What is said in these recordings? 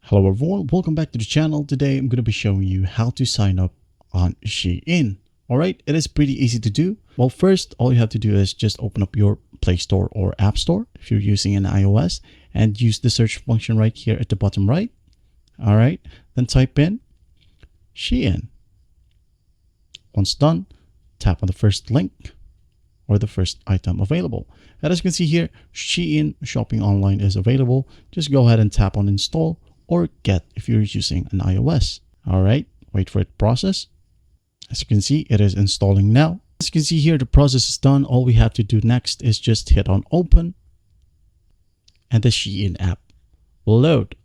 Hello everyone, welcome back to the channel. Today I'm going to be showing you how to sign up on SHEIN. Alright, it is pretty easy to do. Well, first, all you have to do is just open up your Play Store or App Store if you're using an iOS and use the search function right here at the bottom right. Alright, then type in SHEIN. Once done, tap on the first link or the first item available. And as you can see here, SHEIN shopping online is available. Just go ahead and tap on install or get if you're using an iOS. All right, wait for it to process. As you can see, it is installing now. As you can see here, the process is done. All we have to do next is just hit on open and the SHEIN app will load.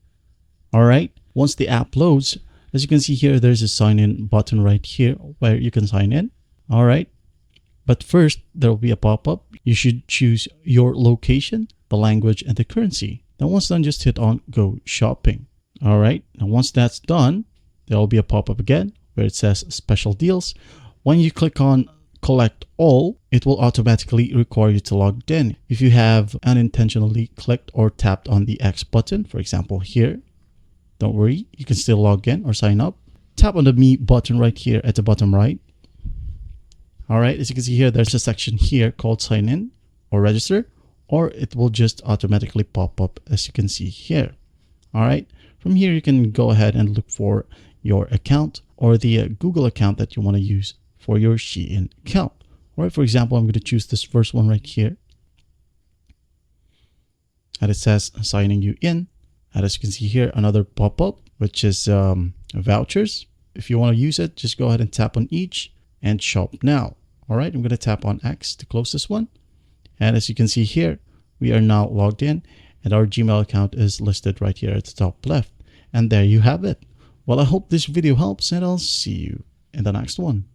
All right, once the app loads, as you can see here, there's a sign in button right here where you can sign in. All right, but first there will be a pop-up. You should choose your location, the language, and the currency. Then once done, just hit on go shopping. All right, now once that's done, there will be a pop-up again where it says special deals. When you click on collect all, it will automatically require you to log in. If you have unintentionally clicked or tapped on the X button, for example here, don't worry, you can still log in or sign up. Tap on the me button right here at the bottom right. All right, as you can see here, there's a section here called sign in or register, or it will just automatically pop up as you can see here. All right, from here you can go ahead and look for your account or the Google account that you want to use for your SHEIN account. All right, for example, I'm going to choose this first one right here. And it says signing you in. And as you can see here, another pop-up, which is vouchers. If you want to use it, just go ahead and tap on each and shop now. All right, I'm going to tap on X to close this one. And as you can see here, we are now logged in and our Gmail account is listed right here at the top left. And there you have it. Well, I hope this video helps and I'll see you in the next one.